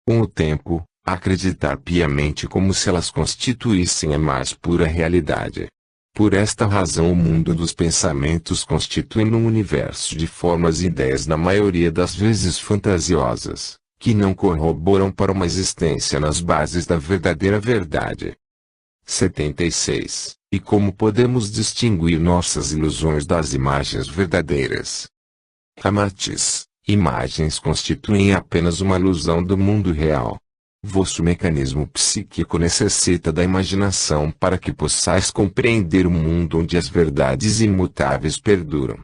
Com o tempo, acreditar piamente como se elas constituíssem a mais pura realidade. Por esta razão o mundo dos pensamentos constitui um universo de formas e ideias na maioria das vezes fantasiosas, que não corroboram para uma existência nas bases da verdadeira verdade. 76. E como podemos distinguir nossas ilusões das imagens verdadeiras? Ramatiz. Imagens constituem apenas uma ilusão do mundo real. Vosso mecanismo psíquico necessita da imaginação para que possais compreender o mundo onde as verdades imutáveis perduram.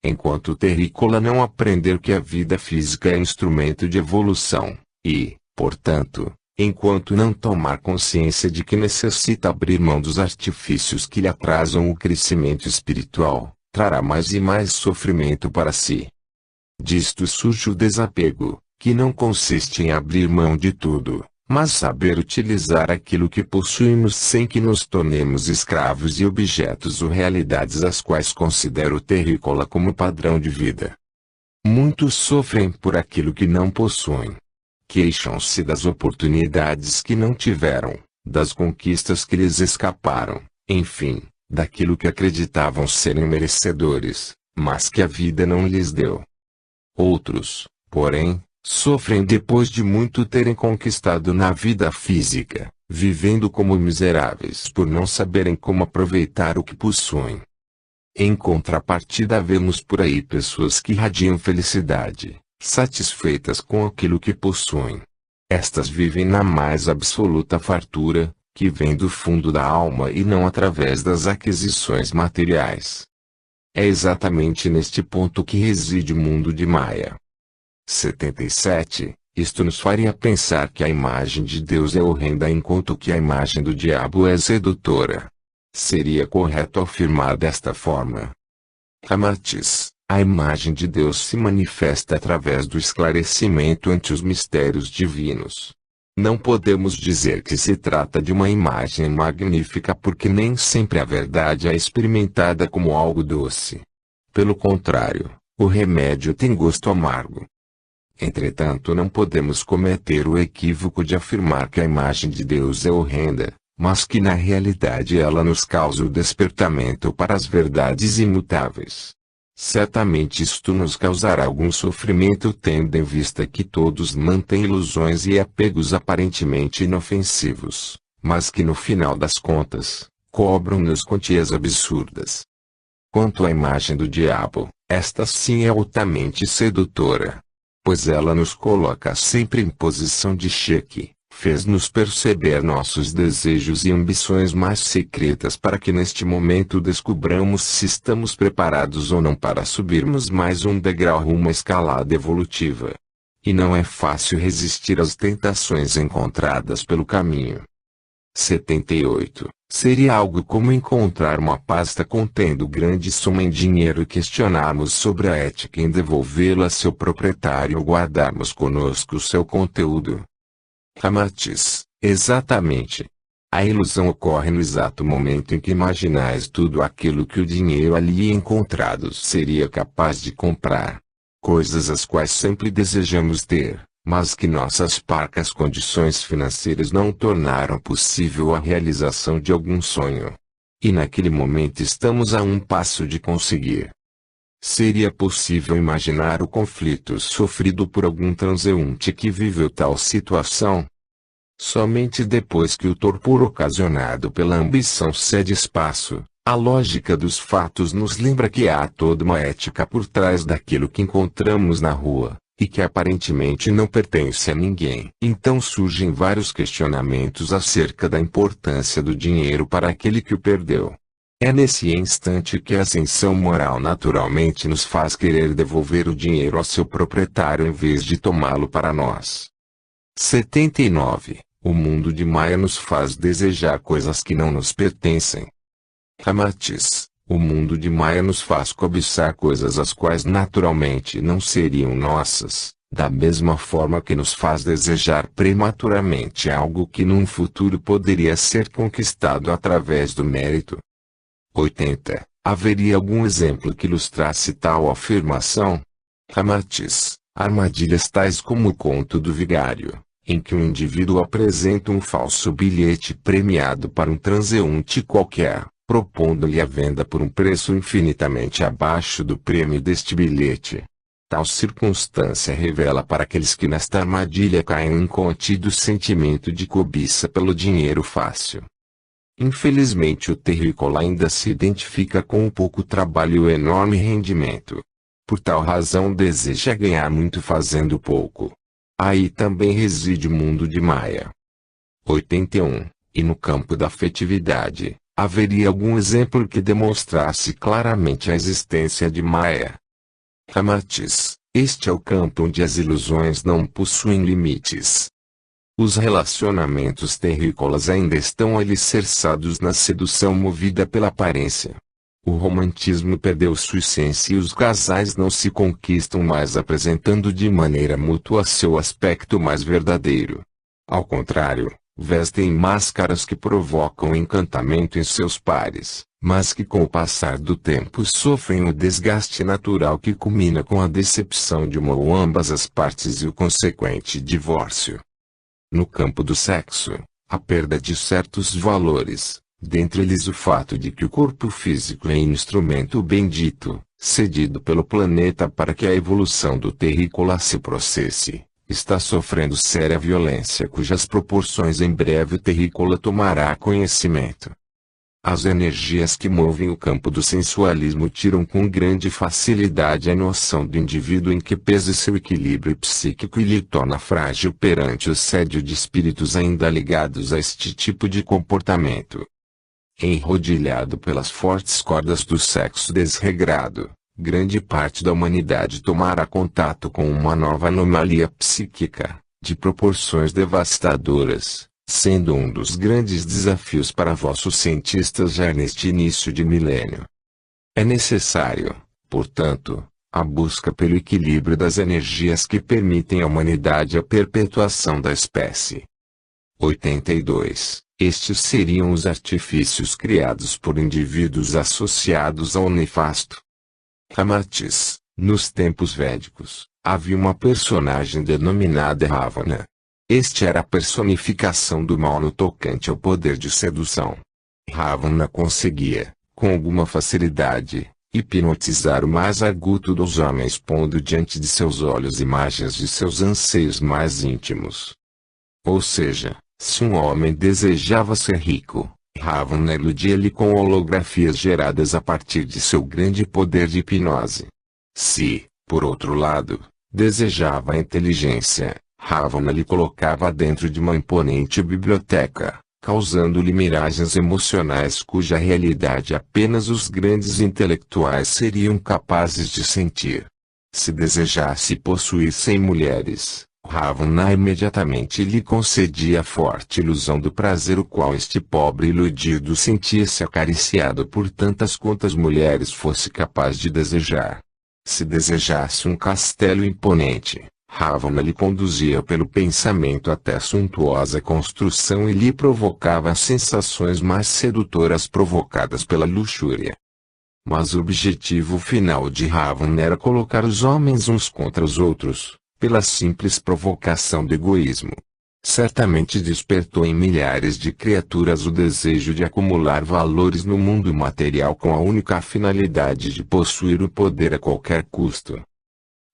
Enquanto o terrícola não aprender que a vida física é instrumento de evolução, e, portanto, enquanto não tomar consciência de que necessita abrir mão dos artifícios que lhe atrasam o crescimento espiritual, trará mais e mais sofrimento para si. Disto surge o desapego, que não consiste em abrir mão de tudo, mas saber utilizar aquilo que possuímos sem que nos tornemos escravos de objetos ou realidades as quais considera o terrícola como padrão de vida. Muitos sofrem por aquilo que não possuem. Queixam-se das oportunidades que não tiveram, das conquistas que lhes escaparam, enfim, daquilo que acreditavam serem merecedores, mas que a vida não lhes deu. Outros, porém, sofrem depois de muito terem conquistado na vida física, vivendo como miseráveis por não saberem como aproveitar o que possuem. Em contrapartida, vemos por aí pessoas que irradiam felicidade, satisfeitas com aquilo que possuem. Estas vivem na mais absoluta fartura, que vem do fundo da alma e não através das aquisições materiais. É exatamente neste ponto que reside o mundo de Maia. 77. Isto nos faria pensar que a imagem de Deus é horrenda enquanto que a imagem do diabo é sedutora. Seria correto afirmar desta forma. Ramatiz. A imagem de Deus se manifesta através do esclarecimento ante os mistérios divinos. Não podemos dizer que se trata de uma imagem magnífica porque nem sempre a verdade é experimentada como algo doce. Pelo contrário, o remédio tem gosto amargo. Entretanto, não podemos cometer o equívoco de afirmar que a imagem de Deus é horrenda, mas que na realidade ela nos causa o despertamento para as verdades imutáveis. Certamente isto nos causará algum sofrimento tendo em vista que todos mantêm ilusões e apegos aparentemente inofensivos, mas que no final das contas, cobram-nos quantias absurdas. Quanto à imagem do diabo, esta sim é altamente sedutora, pois ela nos coloca sempre em posição de xeque. Fez-nos perceber nossos desejos e ambições mais secretas para que neste momento descubramos se estamos preparados ou não para subirmos mais um degrau rumo à escalada evolutiva. E não é fácil resistir às tentações encontradas pelo caminho. 78. Seria algo como encontrar uma pasta contendo grande soma em dinheiro e questionarmos sobre a ética em devolvê-la a seu proprietário ou guardarmos conosco o seu conteúdo. Ramatiz. Exatamente. A ilusão ocorre no exato momento em que imaginais tudo aquilo que o dinheiro ali encontrado seria capaz de comprar. Coisas as quais sempre desejamos ter, mas que nossas parcas condições financeiras não tornaram possível a realização de algum sonho. E naquele momento estamos a um passo de conseguir. Seria possível imaginar o conflito sofrido por algum transeunte que viveu tal situação? Somente depois que o torpor ocasionado pela ambição cede espaço, a lógica dos fatos nos lembra que há toda uma ética por trás daquilo que encontramos na rua, e que aparentemente não pertence a ninguém. Então surgem vários questionamentos acerca da importância do dinheiro para aquele que o perdeu. É nesse instante que a ascensão moral naturalmente nos faz querer devolver o dinheiro ao seu proprietário em vez de tomá-lo para nós. 79. O mundo de Maia nos faz desejar coisas que não nos pertencem. Ramatiz. O mundo de Maia nos faz cobiçar coisas as quais naturalmente não seriam nossas, da mesma forma que nos faz desejar prematuramente algo que num futuro poderia ser conquistado através do mérito. 80. Haveria algum exemplo que ilustrasse tal afirmação? Ramatiz. Armadilhas tais como o conto do vigário, em que um indivíduo apresenta um falso bilhete premiado para um transeunte qualquer, propondo-lhe a venda por um preço infinitamente abaixo do prêmio deste bilhete. Tal circunstância revela para aqueles que nesta armadilha caem um incontido sentimento de cobiça pelo dinheiro fácil. Infelizmente o terrícola ainda se identifica com o pouco trabalho e o enorme rendimento. Por tal razão deseja ganhar muito fazendo pouco. Aí também reside o mundo de Maia. 81. E no campo da afetividade, haveria algum exemplo que demonstrasse claramente a existência de Maia? Ramatiz, este é o campo onde as ilusões não possuem limites. Os relacionamentos terrícolas ainda estão alicerçados na sedução movida pela aparência. O romantismo perdeu sua essência e os casais não se conquistam mais apresentando de maneira mútua seu aspecto mais verdadeiro. Ao contrário, vestem máscaras que provocam encantamento em seus pares, mas que com o passar do tempo sofrem o desgaste natural que culmina com a decepção de uma ou ambas as partes e o consequente divórcio. No campo do sexo, a perda de certos valores, dentre eles o fato de que o corpo físico é instrumento bendito, cedido pelo planeta para que a evolução do terrícola se processe, está sofrendo séria violência cujas proporções em breve o terrícola tomará conhecimento. As energias que movem o campo do sensualismo tiram com grande facilidade a noção do indivíduo em que pesa seu equilíbrio psíquico e lhe torna frágil perante o assédio de espíritos ainda ligados a este tipo de comportamento. Enrodilhado pelas fortes cordas do sexo desregrado, grande parte da humanidade tomará contato com uma nova anomalia psíquica, de proporções devastadoras, sendo um dos grandes desafios para vossos cientistas já neste início de milênio. É necessário, portanto, a busca pelo equilíbrio das energias que permitem à humanidade a perpetuação da espécie. 82. Estes seriam os artifícios criados por indivíduos associados ao nefasto. Ramatiz, nos tempos védicos, havia uma personagem denominada Ravana. Este era a personificação do mal no tocante ao poder de sedução. Ravana conseguia, com alguma facilidade, hipnotizar o mais arguto dos homens pondo diante de seus olhos imagens de seus anseios mais íntimos. Ou seja, se um homem desejava ser rico, Ravana iludia-lhe com holografias geradas a partir de seu grande poder de hipnose. Se, por outro lado, desejava a inteligência, Ravana lhe colocava dentro de uma imponente biblioteca, causando-lhe miragens emocionais cuja realidade apenas os grandes intelectuais seriam capazes de sentir. Se desejasse possuir 100 mulheres, Ravana imediatamente lhe concedia a forte ilusão do prazer o qual este pobre iludido sentia-se acariciado por tantas quantas mulheres fosse capaz de desejar. Se desejasse um castelo imponente, Ravana lhe conduzia pelo pensamento até a suntuosa construção e lhe provocava as sensações mais sedutoras provocadas pela luxúria. Mas o objetivo final de Ravana era colocar os homens uns contra os outros, pela simples provocação do egoísmo. Certamente despertou em milhares de criaturas o desejo de acumular valores no mundo material com a única finalidade de possuir o poder a qualquer custo.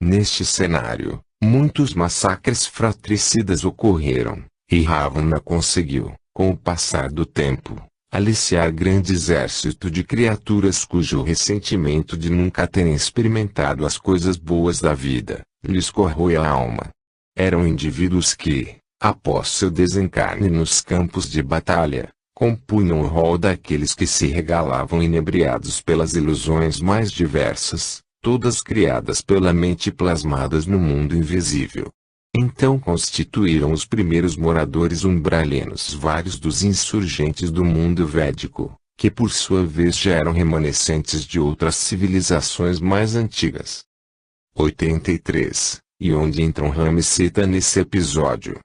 Neste cenário, muitos massacres fratricidas ocorreram, e Ravana conseguiu, com o passar do tempo, aliciar grande exército de criaturas cujo ressentimento de nunca terem experimentado as coisas boas da vida, lhes corroe a alma. Eram indivíduos que, após seu desencarne nos campos de batalha, compunham o rol daqueles que se regalavam inebriados pelas ilusões mais diversas, todas criadas pela mente e plasmadas no mundo invisível. Então constituíram os primeiros moradores umbralinos vários dos insurgentes do mundo védico, que por sua vez já eram remanescentes de outras civilizações mais antigas. 83. E onde entram Rama e Sita nesse episódio?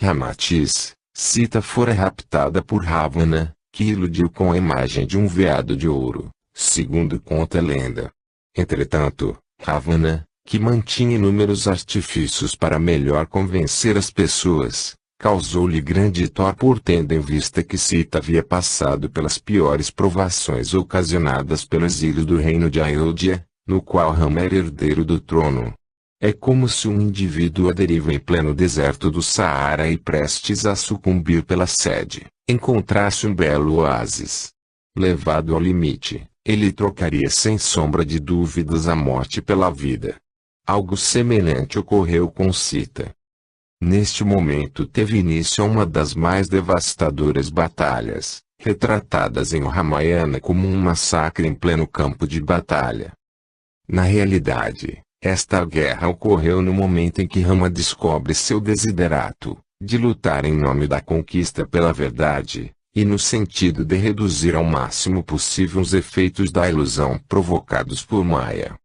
Ramatiz, Sita fora raptada por Ravana, que iludiu com a imagem de um veado de ouro, segundo conta a lenda. Entretanto, Ravana, que mantinha inúmeros artifícios para melhor convencer as pessoas, causou-lhe grande torpor tendo em vista que Sita havia passado pelas piores provações ocasionadas pelo exílio do reino de Ayodhya, no qual Rama era herdeiro do trono. É como se um indivíduo à deriva em pleno deserto do Saara e prestes a sucumbir pela sede, encontrasse um belo oásis. Levado ao limite, ele trocaria sem sombra de dúvidas a morte pela vida. Algo semelhante ocorreu com Sita. Neste momento teve início uma das mais devastadoras batalhas, retratadas em Ramayana como um massacre em pleno campo de batalha. Na realidade, esta guerra ocorreu no momento em que Rama descobre seu desiderato, de lutar em nome da conquista pela verdade, e no sentido de reduzir ao máximo possível os efeitos da ilusão provocados por Maya.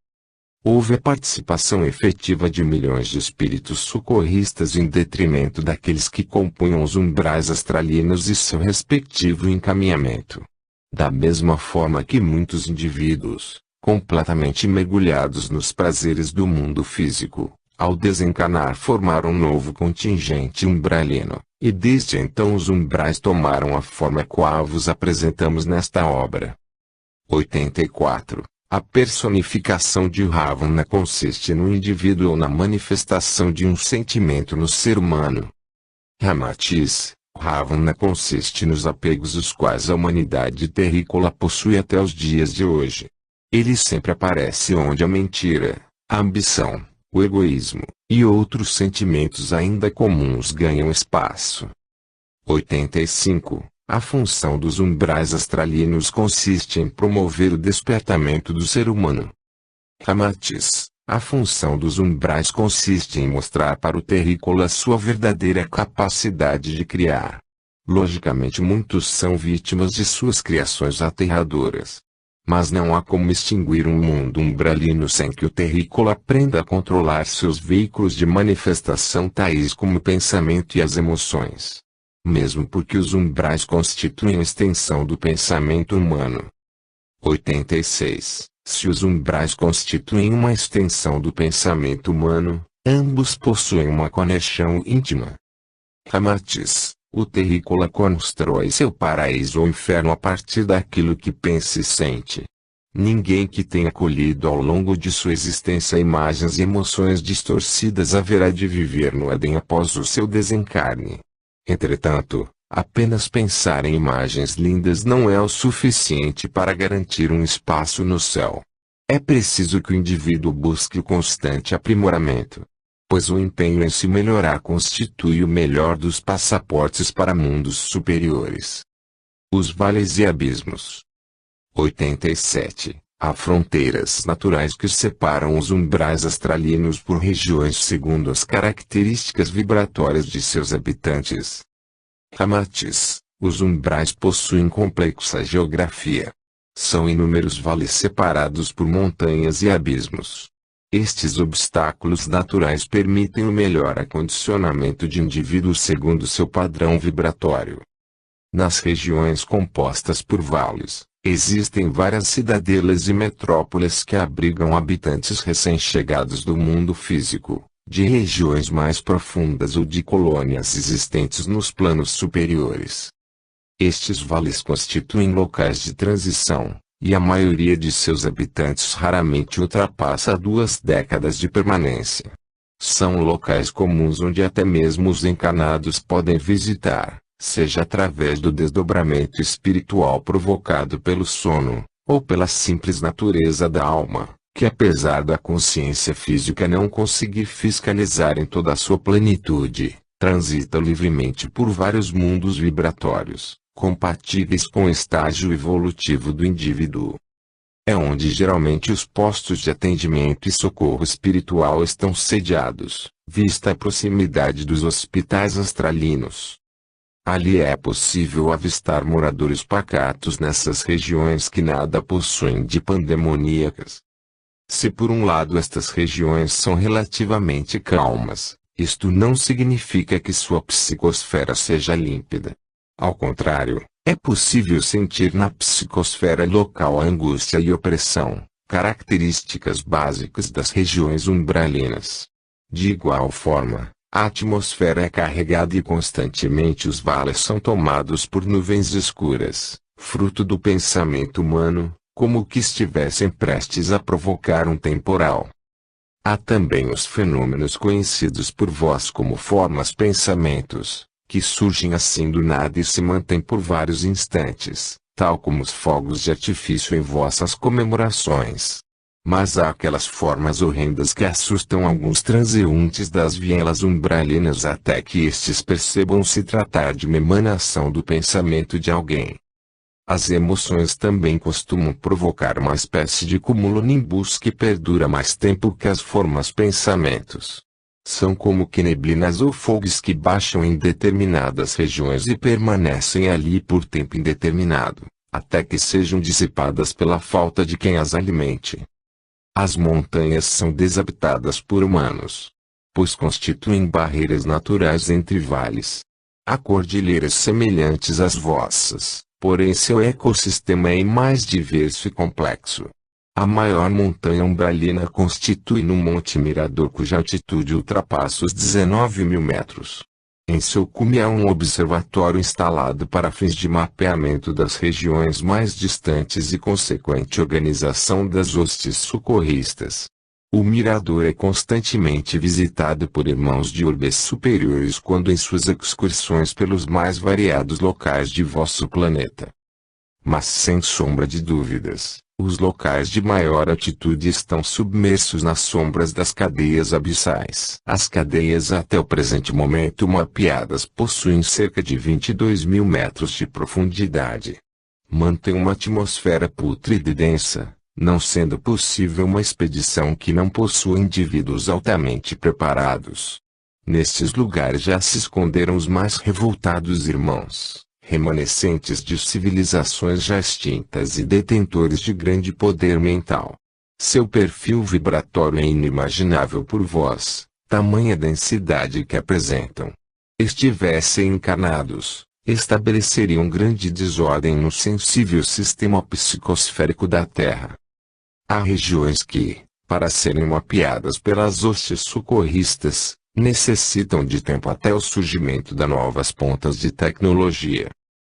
Houve a participação efetiva de milhões de espíritos socorristas em detrimento daqueles que compunham os umbrais astralinos e seu respectivo encaminhamento. Da mesma forma que muitos indivíduos, completamente mergulhados nos prazeres do mundo físico, ao desencarnar formaram um novo contingente umbralino, e desde então os umbrais tomaram a forma qual vos apresentamos nesta obra. 84. A personificação de Ravana consiste no indivíduo ou na manifestação de um sentimento no ser humano. Ramatiz, Ravana consiste nos apegos os quais a humanidade terrícola possui até os dias de hoje. Ele sempre aparece onde a mentira, a ambição, o egoísmo, e outros sentimentos ainda comuns ganham espaço. 85. A função dos umbrais astralinos consiste em promover o despertamento do ser humano. Ramatiz, a função dos umbrais consiste em mostrar para o terrícola sua verdadeira capacidade de criar. Logicamente muitos são vítimas de suas criações aterradoras. Mas não há como extinguir um mundo umbralino sem que o terrícola aprenda a controlar seus veículos de manifestação tais como o pensamento e as emoções. Mesmo porque os umbrais constituem a extensão do pensamento humano. 86. Se os umbrais constituem uma extensão do pensamento humano, ambos possuem uma conexão íntima. Ramatiz, o terrícola constrói seu paraíso ou inferno a partir daquilo que pensa e sente. Ninguém que tenha colhido ao longo de sua existência imagens e emoções distorcidas haverá de viver no Éden após o seu desencarne. Entretanto, apenas pensar em imagens lindas não é o suficiente para garantir um espaço no céu. É preciso que o indivíduo busque o constante aprimoramento, pois o empenho em se melhorar constitui o melhor dos passaportes para mundos superiores. Os vales e abismos. 87. Há fronteiras naturais que separam os umbrais astralinos por regiões segundo as características vibratórias de seus habitantes. Ramatiz, os umbrais possuem complexa geografia. São inúmeros vales separados por montanhas e abismos. Estes obstáculos naturais permitem o melhor acondicionamento de indivíduos segundo seu padrão vibratório. Nas regiões compostas por vales, existem várias cidadelas e metrópoles que abrigam habitantes recém-chegados do mundo físico, de regiões mais profundas ou de colônias existentes nos planos superiores. Estes vales constituem locais de transição, e a maioria de seus habitantes raramente ultrapassa 2 décadas de permanência. São locais comuns onde até mesmo os encarnados podem visitar, seja através do desdobramento espiritual provocado pelo sono, ou pela simples natureza da alma, que apesar da consciência física não conseguir fiscalizar em toda a sua plenitude, transita livremente por vários mundos vibratórios, compatíveis com o estágio evolutivo do indivíduo. É onde geralmente os postos de atendimento e socorro espiritual estão sediados, vista a proximidade dos hospitais astralinos. Ali é possível avistar moradores pacatos nessas regiões que nada possuem de pandemoníacas. Se por um lado estas regiões são relativamente calmas, isto não significa que sua psicosfera seja límpida. Ao contrário, é possível sentir na psicosfera local a angústia e opressão, Características básicas das regiões umbralinas. De igual forma, a atmosfera é carregada e constantemente os vales são tomados por nuvens escuras, fruto do pensamento humano, como que estivessem prestes a provocar um temporal. Há também os fenômenos conhecidos por vós como formas-pensamentos, que surgem assim do nada e se mantêm por vários instantes, tal como os fogos de artifício em vossas comemorações. Mas há aquelas formas horrendas que assustam alguns transeuntes das vielas umbralinas até que estes percebam se tratar de uma emanação do pensamento de alguém. As emoções também costumam provocar uma espécie de cumulonimbus que perdura mais tempo que as formas-pensamentos. São como que neblinas ou fogos que baixam em determinadas regiões e permanecem ali por tempo indeterminado, até que sejam dissipadas pela falta de quem as alimente. As montanhas são desabitadas por humanos, pois constituem barreiras naturais entre vales. Há cordilheiras semelhantes às vossas, porém seu ecossistema é mais diverso e complexo. A maior montanha umbralina constitui no Monte Mirador, cuja altitude ultrapassa os 19.000 metros. Em seu cume há um observatório instalado para fins de mapeamento das regiões mais distantes e consequente organização das hostes socorristas. O mirador é constantemente visitado por irmãos de urbes superiores quando em suas excursões pelos mais variados locais de vosso planeta. Mas sem sombra de dúvidas, os locais de maior altitude estão submersos nas sombras das cadeias abissais. As cadeias até o presente momento mapeadas possuem cerca de 22.000 metros de profundidade. Mantêm uma atmosfera pútrida e densa, não sendo possível uma expedição que não possua indivíduos altamente preparados. Nestes lugares já se esconderam os mais revoltados irmãos, remanescentes de civilizações já extintas e detentores de grande poder mental. Seu perfil vibratório é inimaginável por vós, tamanha densidade que apresentam. Estivessem encarnados, estabeleceriam grande desordem no sensível sistema psicosférico da Terra. Há regiões que, para serem mapeadas pelas hostes socorristas, necessitam de tempo até o surgimento de novas pontas de tecnologia.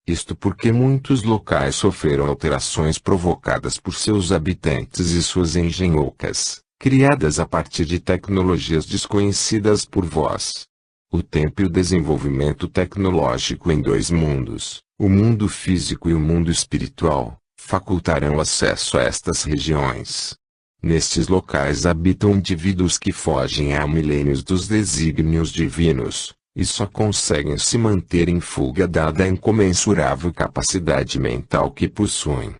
Isto porque muitos locais sofreram alterações provocadas por seus habitantes e suas engenhocas, criadas a partir de tecnologias desconhecidas por vós. O tempo e o desenvolvimento tecnológico em dois mundos, o mundo físico e o mundo espiritual, facultarão acesso a estas regiões. Nestes locais habitam indivíduos que fogem há milênios dos desígnios divinos, e só conseguem se manter em fuga dada a incomensurável capacidade mental que possuem.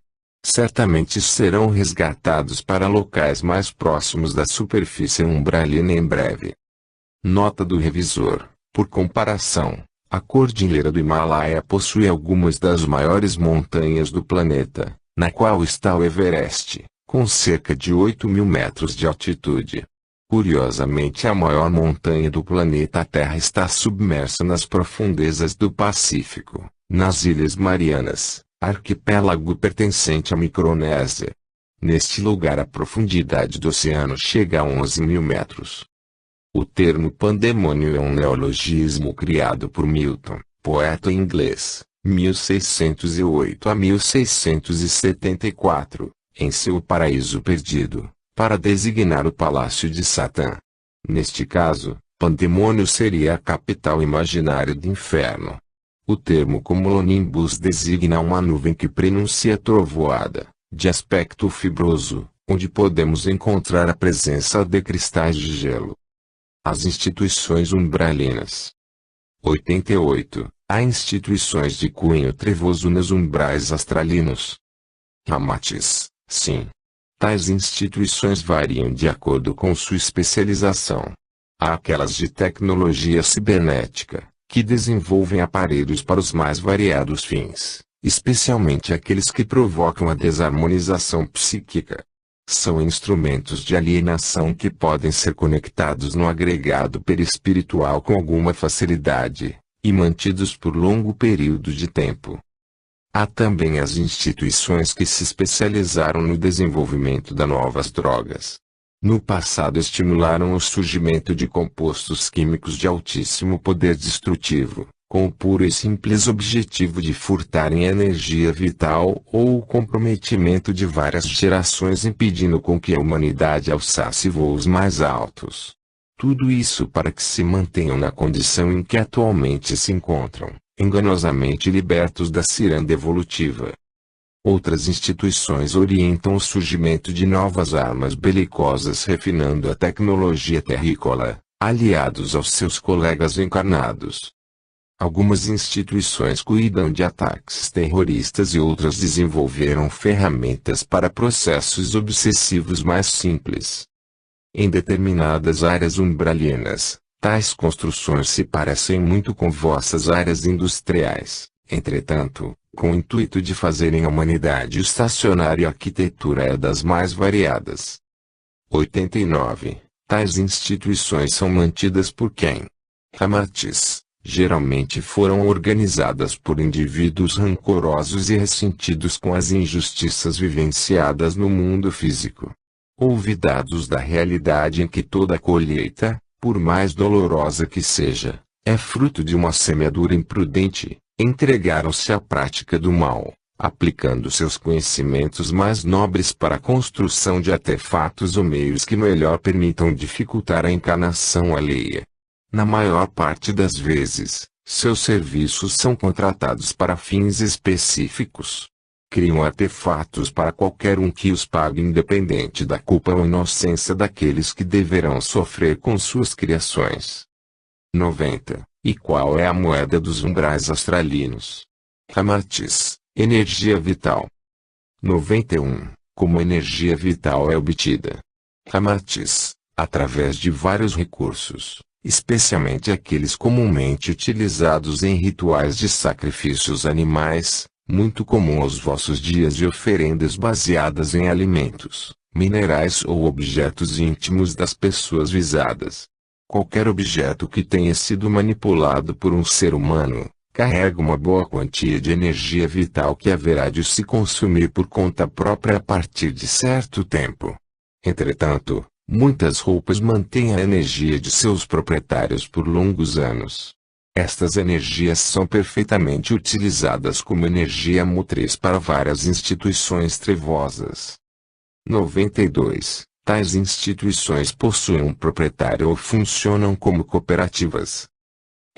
Certamente serão resgatados para locais mais próximos da superfície umbralina em breve. Nota do revisor: por comparação, a Cordilheira do Himalaia possui algumas das maiores montanhas do planeta, na qual está o Everest, com cerca de 8.000 metros de altitude. Curiosamente, a maior montanha do planeta Terra está submersa nas profundezas do Pacífico, nas Ilhas Marianas, arquipélago pertencente à Micronésia. Neste lugar a profundidade do oceano chega a 11.000 metros. O termo pandemônio é um neologismo criado por Milton, poeta inglês, 1608 a 1674, em seu Paraíso Perdido, para designar o palácio de Satã. Neste caso, pandemônio seria a capital imaginária do inferno. O termo cumulonimbus designa uma nuvem que prenuncia trovoada, de aspecto fibroso, onde podemos encontrar a presença de cristais de gelo. As instituições umbralinas. 88. Há instituições de cunho trevoso nos umbrais astralinos. Ramates, sim. Tais instituições variam de acordo com sua especialização. Há aquelas de tecnologia cibernética, que desenvolvem aparelhos para os mais variados fins, especialmente aqueles que provocam a desarmonização psíquica. São instrumentos de alienação que podem ser conectados no agregado perispiritual com alguma facilidade, e mantidos por longo período de tempo. Há também as instituições que se especializaram no desenvolvimento de novas drogas. No passado estimularam o surgimento de compostos químicos de altíssimo poder destrutivo, com o puro e simples objetivo de furtarem a energia vital ou o comprometimento de várias gerações, impedindo com que a humanidade alçasse voos mais altos. Tudo isso para que se mantenham na condição em que atualmente se encontram, enganosamente libertos da ciranda evolutiva. Outras instituições orientam o surgimento de novas armas belicosas, refinando a tecnologia terrícola, aliados aos seus colegas encarnados. Algumas instituições cuidam de ataques terroristas e outras desenvolveram ferramentas para processos obsessivos mais simples. Em determinadas áreas umbralianas, tais construções se parecem muito com vossas áreas industriais. Entretanto, com o intuito de fazerem a humanidade estacionar, e a arquitetura é das mais variadas. 89. Tais instituições são mantidas por quem? Hamatis. Geralmente foram organizadas por indivíduos rancorosos e ressentidos com as injustiças vivenciadas no mundo físico. Olvidados da realidade em que toda colheita, por mais dolorosa que seja, é fruto de uma semeadura imprudente, entregaram-se à prática do mal, aplicando seus conhecimentos mais nobres para a construção de artefatos ou meios que melhor permitam dificultar a encarnação alheia. Na maior parte das vezes, seus serviços são contratados para fins específicos. Criam artefatos para qualquer um que os pague, independente da culpa ou inocência daqueles que deverão sofrer com suas criações. 90. E qual é a moeda dos umbrais astralinos? Hamatis, energia vital. 91. Como energia vital é obtida? Hamatis, através de vários recursos, especialmente aqueles comumente utilizados em rituais de sacrifícios animais, muito comum aos vossos dias, de oferendas baseadas em alimentos, minerais ou objetos íntimos das pessoas visadas. Qualquer objeto que tenha sido manipulado por um ser humano, carrega uma boa quantia de energia vital que haverá de se consumir por conta própria a partir de certo tempo. Entretanto, muitas roupas mantêm a energia de seus proprietários por longos anos. Estas energias são perfeitamente utilizadas como energia motriz para várias instituições trevosas. 92. Tais instituições possuem um proprietário ou funcionam como cooperativas.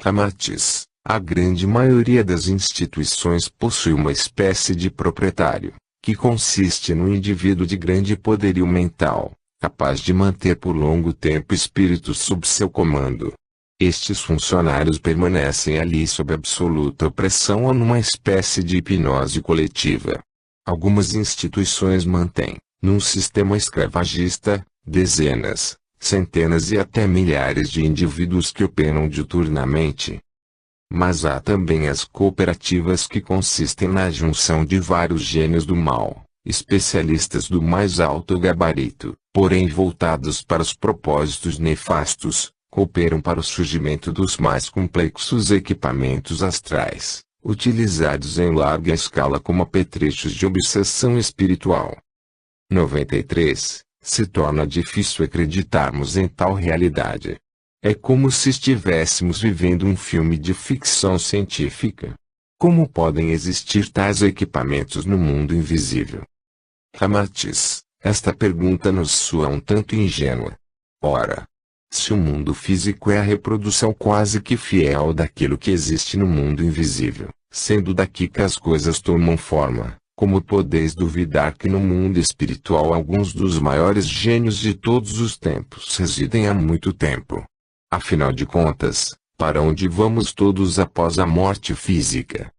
Hamatis, a grande maioria das instituições possui uma espécie de proprietário, que consiste num indivíduo de grande poderio mental, capaz de manter por longo tempo espíritos sob seu comando. Estes funcionários permanecem ali sob absoluta opressão ou numa espécie de hipnose coletiva. Algumas instituições mantêm, num sistema escravagista, dezenas, centenas e até milhares de indivíduos que operam diuturnamente. Mas há também as cooperativas, que consistem na junção de vários gênios do mal, especialistas do mais alto gabarito, porém voltados para os propósitos nefastos. Cooperam para o surgimento dos mais complexos equipamentos astrais, utilizados em larga escala como apetrechos de obsessão espiritual. 93. Se torna difícil acreditarmos em tal realidade. É como se estivéssemos vivendo um filme de ficção científica. Como podem existir tais equipamentos no mundo invisível? Hamatis, esta pergunta nos soa um tanto ingênua. Ora, se o mundo físico é a reprodução quase que fiel daquilo que existe no mundo invisível, sendo daqui que as coisas tomam forma, como podeis duvidar que no mundo espiritual alguns dos maiores gênios de todos os tempos residem há muito tempo? Afinal de contas, para onde vamos todos após a morte física?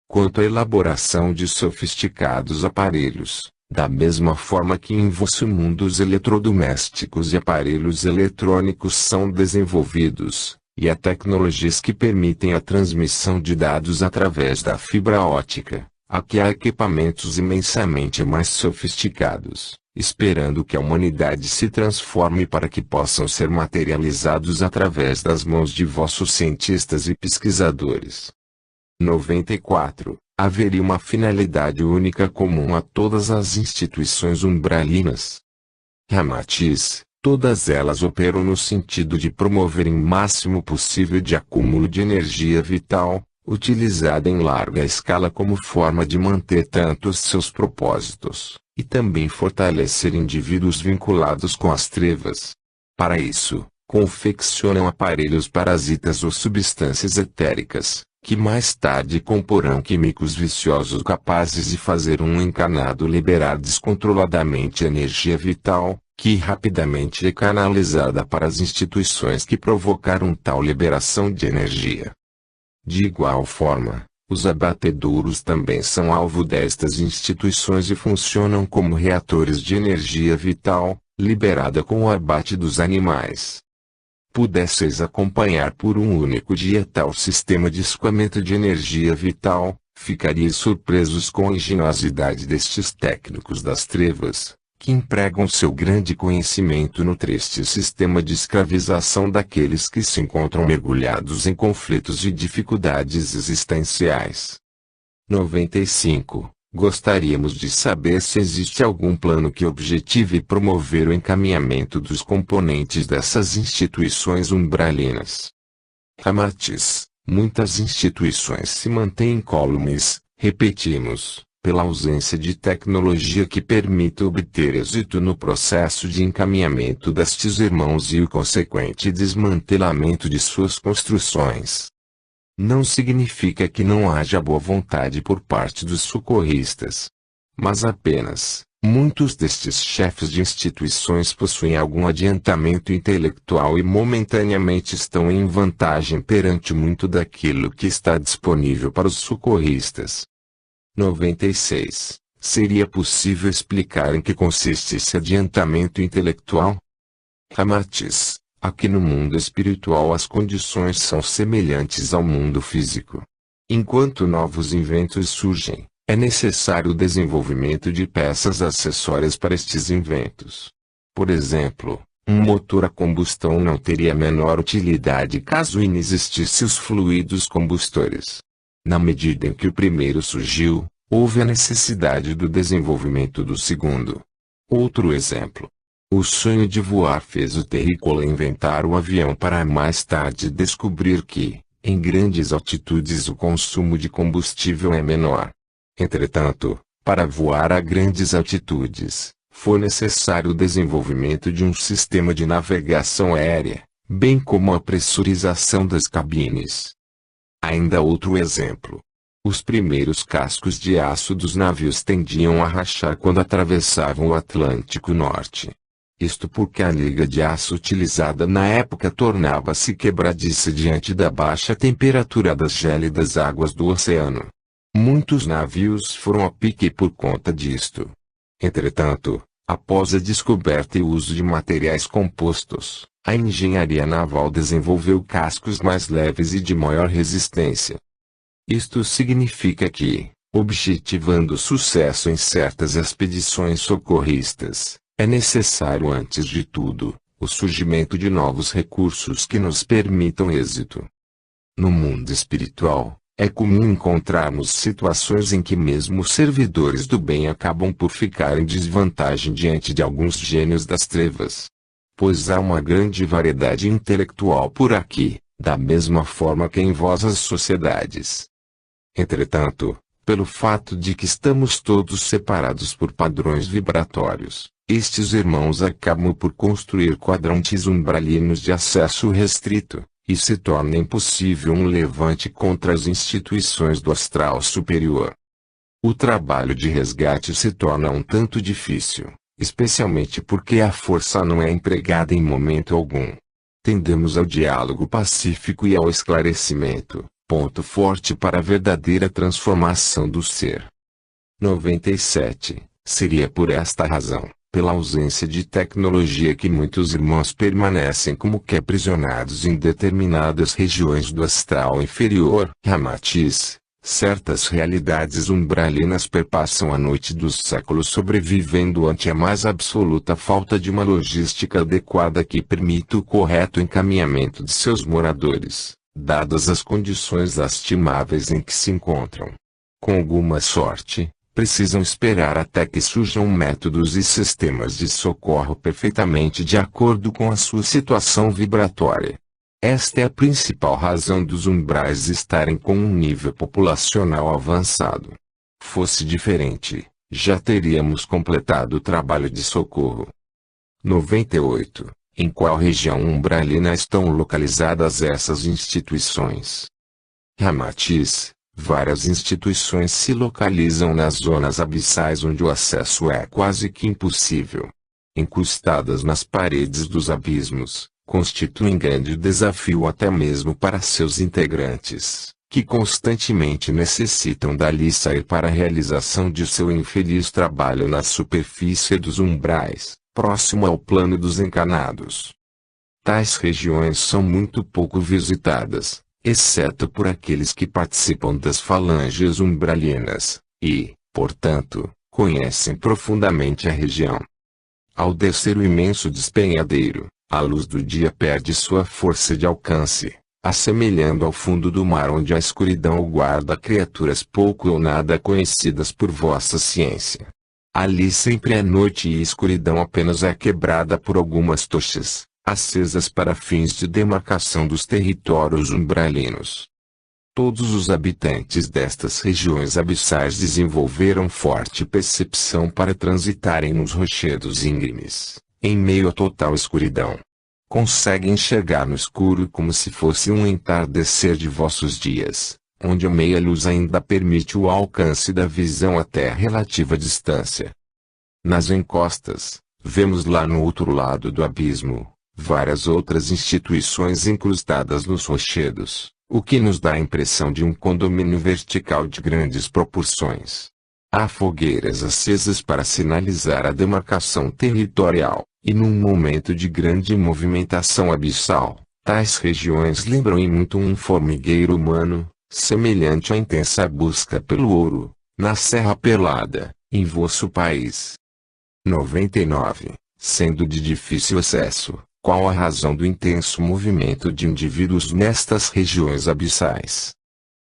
Quanto à elaboração de sofisticados aparelhos, da mesma forma que em vosso mundo os eletrodomésticos e aparelhos eletrônicos são desenvolvidos, e há tecnologias que permitem a transmissão de dados através da fibra óptica, aqui há equipamentos imensamente mais sofisticados, esperando que a humanidade se transforme para que possam ser materializados através das mãos de vossos cientistas e pesquisadores. 94. haveria uma finalidade única comum a todas as instituições umbralinas. Ramatiz, todas elas operam no sentido de promoverem o máximo possível de acúmulo de energia vital, utilizada em larga escala como forma de manter tanto os seus propósitos, e também fortalecer indivíduos vinculados com as trevas. Para isso, confeccionam aparelhos parasitas ou substâncias etéricas, que mais tarde comporão químicos viciosos capazes de fazer um encarnado liberar descontroladamente energia vital, que rapidamente é canalizada para as instituições que provocaram tal liberação de energia. De igual forma, os abatedouros também são alvo destas instituições e funcionam como reatores de energia vital, liberada com o abate dos animais. Pudesseis acompanhar por um único dia tal sistema de escoamento de energia vital, ficariais surpresos com a engenhosidade destes técnicos das trevas, que empregam seu grande conhecimento no triste sistema de escravização daqueles que se encontram mergulhados em conflitos e dificuldades existenciais. 95. Gostaríamos de saber se existe algum plano que objetive promover o encaminhamento dos componentes dessas instituições umbralinas. Ramatiz, muitas instituições se mantêm incólumes, repetimos, pela ausência de tecnologia que permita obter êxito no processo de encaminhamento destes irmãos e o consequente desmantelamento de suas construções. Não significa que não haja boa vontade por parte dos socorristas. Mas apenas, muitos destes chefes de instituições possuem algum adiantamento intelectual e momentaneamente estão em vantagem perante muito daquilo que está disponível para os socorristas. 96. Seria possível explicar em que consiste esse adiantamento intelectual? Ramatiz. Aqui no mundo espiritual as condições são semelhantes ao mundo físico. Enquanto novos inventos surgem, é necessário o desenvolvimento de peças acessórias para estes inventos. Por exemplo, um motor a combustão não teria a menor utilidade caso inexistissem os fluidos combustores. Na medida em que o primeiro surgiu, houve a necessidade do desenvolvimento do segundo. Outro exemplo. O sonho de voar fez o terrícola inventar o avião para mais tarde descobrir que, em grandes altitudes o consumo de combustível é menor. Entretanto, para voar a grandes altitudes, foi necessário o desenvolvimento de um sistema de navegação aérea, bem como a pressurização das cabines. Ainda outro exemplo. Os primeiros cascos de aço dos navios tendiam a rachar quando atravessavam o Atlântico Norte. Isto porque a liga de aço utilizada na época tornava-se quebradiça diante da baixa temperatura das gélidas águas do oceano. Muitos navios foram a pique por conta disto. Entretanto, após a descoberta e uso de materiais compostos, a engenharia naval desenvolveu cascos mais leves e de maior resistência. Isto significa que, objetivando sucesso em certas expedições socorristas, é necessário antes de tudo, o surgimento de novos recursos que nos permitam êxito. No mundo espiritual, é comum encontrarmos situações em que mesmo os servidores do bem acabam por ficar em desvantagem diante de alguns gênios das trevas. Pois há uma grande variedade intelectual por aqui, da mesma forma que em vossas sociedades. Entretanto, pelo fato de que estamos todos separados por padrões vibratórios, estes irmãos acabam por construir quadrantes umbralinos de acesso restrito, e se torna impossível um levante contra as instituições do astral superior. O trabalho de resgate se torna um tanto difícil, especialmente porque a força não é empregada em momento algum. Tendemos ao diálogo pacífico e ao esclarecimento, ponto forte para a verdadeira transformação do ser. 97. Seria por esta razão, pela ausência de tecnologia que muitos irmãos permanecem como que aprisionados em determinadas regiões do astral inferior. Ramatiz, certas realidades umbralinas perpassam a noite dos séculos sobrevivendo ante a mais absoluta falta de uma logística adequada que permita o correto encaminhamento de seus moradores, dadas as condições lastimáveis em que se encontram. Com alguma sorte, precisam esperar até que surjam métodos e sistemas de socorro perfeitamente de acordo com a sua situação vibratória. Esta é a principal razão dos umbrais estarem com um nível populacional avançado. Fosse diferente, já teríamos completado o trabalho de socorro. 98. Em qual região umbralina estão localizadas essas instituições? Ramatiz. Várias instituições se localizam nas zonas abissais onde o acesso é quase que impossível. Encostadas nas paredes dos abismos, constituem grande desafio até mesmo para seus integrantes, que constantemente necessitam dali sair para a realização de seu infeliz trabalho na superfície dos umbrais, próximo ao plano dos encanados. Tais regiões são muito pouco visitadas, exceto por aqueles que participam das falanges umbralinas, e, portanto, conhecem profundamente a região. Ao descer o imenso despenhadeiro, a luz do dia perde sua força de alcance, assemelhando ao fundo do mar onde a escuridão o guarda criaturas pouco ou nada conhecidas por vossa ciência. Ali sempre é noite e a escuridão apenas é quebrada por algumas tochas, acesas para fins de demarcação dos territórios umbralinos. Todos os habitantes destas regiões abissais desenvolveram forte percepção para transitarem nos rochedos íngremes, em meio à total escuridão. Conseguem enxergar no escuro como se fosse um entardecer de vossos dias, onde a meia-luz ainda permite o alcance da visão até a relativa distância. Nas encostas, vemos lá no outro lado do abismo, várias outras instituições incrustadas nos rochedos, o que nos dá a impressão de um condomínio vertical de grandes proporções. Há fogueiras acesas para sinalizar a demarcação territorial, e num momento de grande movimentação abissal, tais regiões lembram em muito um formigueiro humano, semelhante à intensa busca pelo ouro, na Serra Pelada, em vosso país. 99. Sendo de difícil acesso, qual a razão do intenso movimento de indivíduos nestas regiões abissais?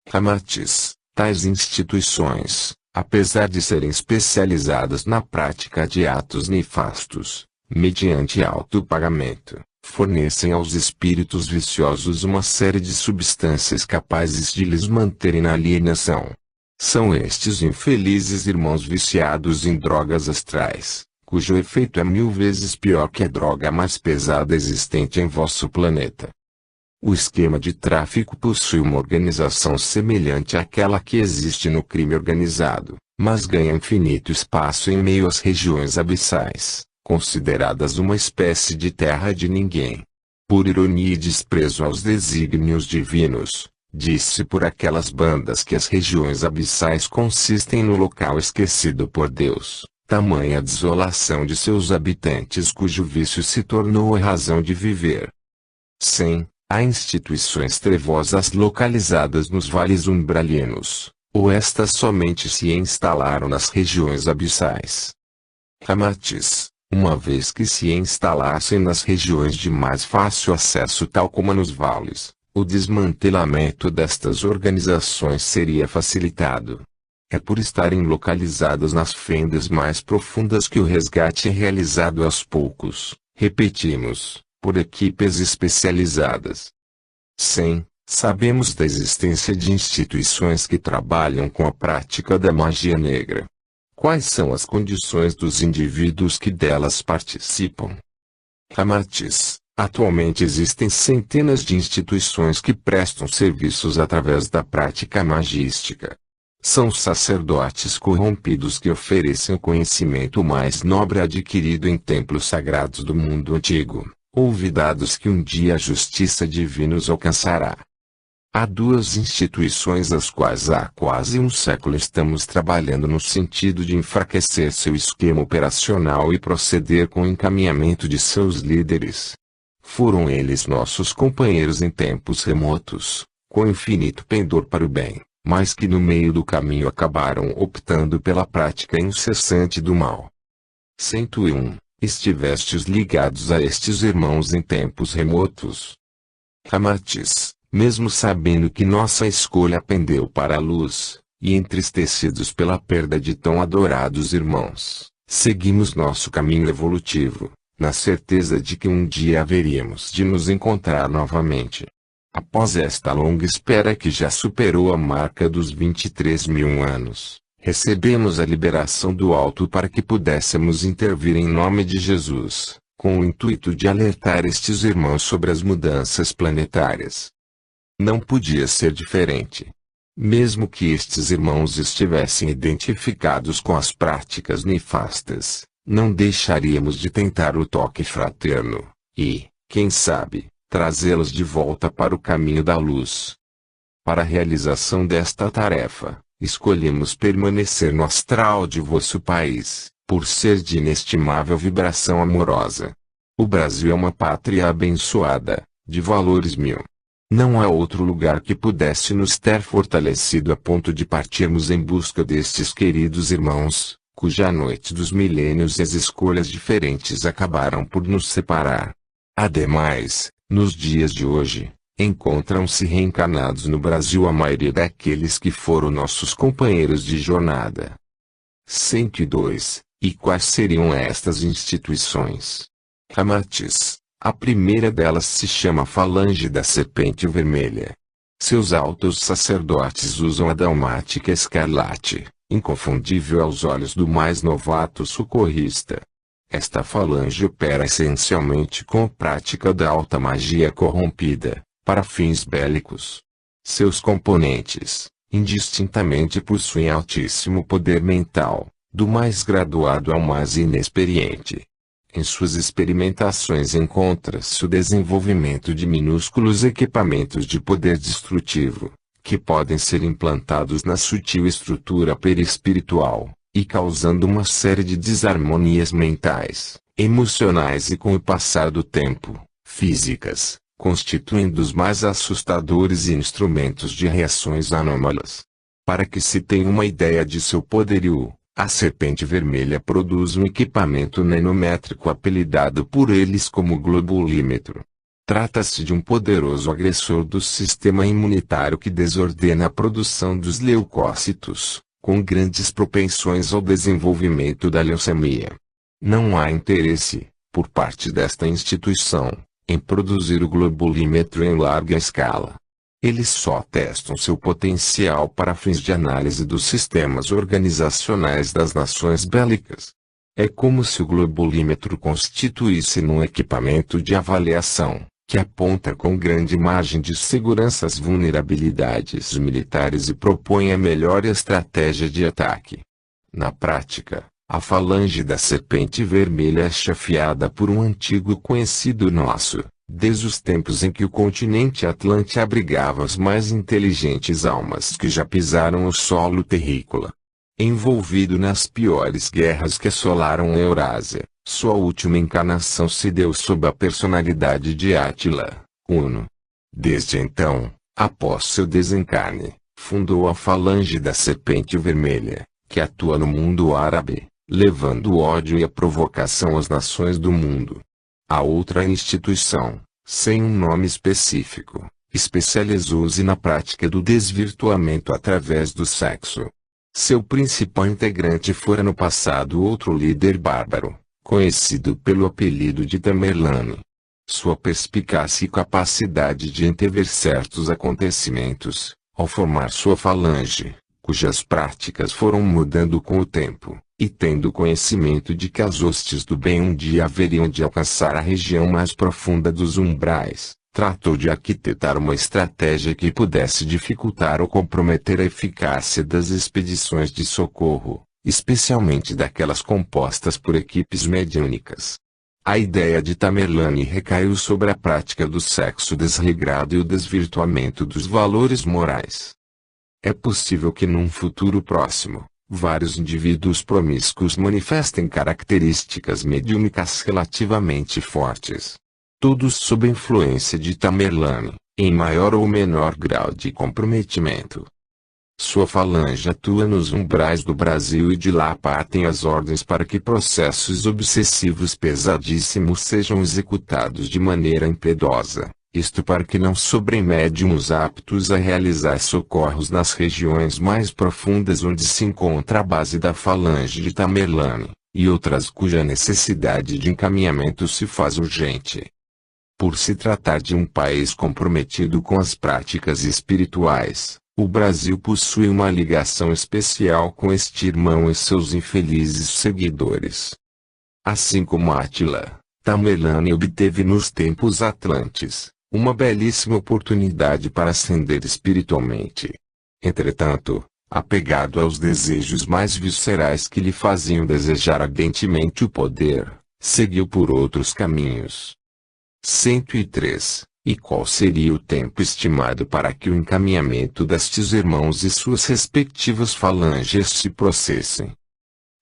Ramatiz. Tais instituições, apesar de serem especializadas na prática de atos nefastos, mediante alto pagamento, fornecem aos espíritos viciosos uma série de substâncias capazes de lhes manterem na alienação. São estes infelizes irmãos viciados em drogas astrais, cujo efeito é 1000 vezes pior que a droga mais pesada existente em vosso planeta. O esquema de tráfico possui uma organização semelhante àquela que existe no crime organizado, mas ganha infinito espaço em meio às regiões abissais, consideradas uma espécie de terra de ninguém. Por ironia e desprezo aos desígnios divinos, diz-se por aquelas bandas que as regiões abissais consistem no local esquecido por Deus, tamanha desolação de seus habitantes cujo vício se tornou a razão de viver. 100. Há instituições trevosas localizadas nos vales umbralinos, ou estas somente se instalaram nas regiões abissais? Ramatiz. Uma vez que se instalassem nas regiões de mais fácil acesso tal como nos vales, o desmantelamento destas organizações seria facilitado. É por estarem localizadas nas fendas mais profundas que o resgate é realizado aos poucos, repetimos, por equipes especializadas. 100. Sabemos da existência de instituições que trabalham com a prática da magia negra. Quais são as condições dos indivíduos que delas participam? Ramatiz. Atualmente existem centenas de instituições que prestam serviços através da prática magística. São sacerdotes corrompidos que oferecem o conhecimento mais nobre adquirido em templos sagrados do mundo antigo, olvidados que um dia a justiça divina os alcançará. Há duas instituições às quais há quase um século estamos trabalhando no sentido de enfraquecer seu esquema operacional e proceder com o encaminhamento de seus líderes. Foram eles nossos companheiros em tempos remotos, com infinito pendor para o bem, mas que no meio do caminho acabaram optando pela prática incessante do mal. 101. Estivestes ligados a estes irmãos em tempos remotos? Ramatiz. Mesmo sabendo que nossa escolha pendeu para a luz, e entristecidos pela perda de tão adorados irmãos, seguimos nosso caminho evolutivo, na certeza de que um dia haveríamos de nos encontrar novamente. Após esta longa espera que já superou a marca dos 23.000 anos, recebemos a liberação do alto para que pudéssemos intervir em nome de Jesus, com o intuito de alertar estes irmãos sobre as mudanças planetárias. Não podia ser diferente. Mesmo que estes irmãos estivessem identificados com as práticas nefastas, não deixaríamos de tentar o toque fraterno, e, quem sabe, trazê-los de volta para o caminho da luz. Para a realização desta tarefa, escolhemos permanecer no astral de vosso país, por ser de inestimável vibração amorosa. O Brasil é uma pátria abençoada, de valores mil. Não há outro lugar que pudesse nos ter fortalecido a ponto de partirmos em busca destes queridos irmãos, cuja noite dos milênios e as escolhas diferentes acabaram por nos separar. Ademais, nos dias de hoje, encontram-se reencarnados no Brasil a maioria daqueles que foram nossos companheiros de jornada. 102. E quais seriam estas instituições? Ramatis. A primeira delas se chama Falange da Serpente Vermelha. Seus altos sacerdotes usam a dalmática escarlate, inconfundível aos olhos do mais novato socorrista. Esta falange opera essencialmente com a prática da alta magia corrompida, para fins bélicos. Seus componentes, indistintamente possuem altíssimo poder mental, do mais graduado ao mais inexperiente. Em suas experimentações encontra-se o desenvolvimento de minúsculos equipamentos de poder destrutivo, que podem ser implantados na sutil estrutura perispiritual, e causando uma série de desarmonias mentais, emocionais e com o passar do tempo, físicas, constituindo os mais assustadores instrumentos de reações anômalas. Para que se tenha uma ideia de seu poderio, a Serpente Vermelha produz um equipamento nanométrico apelidado por eles como globulímetro. Trata-se de um poderoso agressor do sistema imunitário que desordena a produção dos leucócitos, com grandes propensões ao desenvolvimento da leucemia. Não há interesse, por parte desta instituição, em produzir o globulímetro em larga escala. Eles só testam seu potencial para fins de análise dos sistemas organizacionais das nações bélicas. É como se o globulímetro constituísse num equipamento de avaliação, que aponta com grande margem de segurança as vulnerabilidades militares e propõe a melhor estratégia de ataque. Na prática, a Falange da Serpente Vermelha é chefiada por um antigo conhecido nosso, desde os tempos em que o continente Atlante abrigava as mais inteligentes almas que já pisaram o solo terrícola. Envolvido nas piores guerras que assolaram a Eurásia, sua última encarnação se deu sob a personalidade de Átila, Huno. Desde então, após seu desencarne, fundou a Falange da Serpente Vermelha, que atua no mundo árabe, levando o ódio e a provocação às nações do mundo. A outra instituição, sem um nome específico, especializou-se na prática do desvirtuamento através do sexo. Seu principal integrante fora no passado outro líder bárbaro, conhecido pelo apelido de Tamerlane. Sua perspicácia e capacidade de antever certos acontecimentos, ao formar sua falange, cujas práticas foram mudando com o tempo, e tendo conhecimento de que as hostes do bem um dia haveriam de alcançar a região mais profunda dos umbrais, tratou de arquitetar uma estratégia que pudesse dificultar ou comprometer a eficácia das expedições de socorro, especialmente daquelas compostas por equipes mediúnicas. A ideia de Tamerlane recaiu sobre a prática do sexo desregrado e o desvirtuamento dos valores morais. É possível que num futuro próximo, vários indivíduos promíscuos manifestem características mediúnicas relativamente fortes. Todos sob influência de Tamerlane, em maior ou menor grau de comprometimento. Sua falange atua nos umbrais do Brasil e de lá partem as ordens para que processos obsessivos pesadíssimos sejam executados de maneira impiedosa, Isto para que não sobrem médiuns aptos a realizar socorros nas regiões mais profundas onde se encontra a base da falange de Tamerlane, e outras cuja necessidade de encaminhamento se faz urgente. Por se tratar de um país comprometido com as práticas espirituais, o Brasil possui uma ligação especial com este irmão e seus infelizes seguidores. Assim como Átila, Tamerlane obteve nos tempos atlantes uma belíssima oportunidade para ascender espiritualmente. Entretanto, apegado aos desejos mais viscerais que lhe faziam desejar ardentemente o poder, seguiu por outros caminhos. 103. E qual seria o tempo estimado para que o encaminhamento destes irmãos e suas respectivas falanges se processem?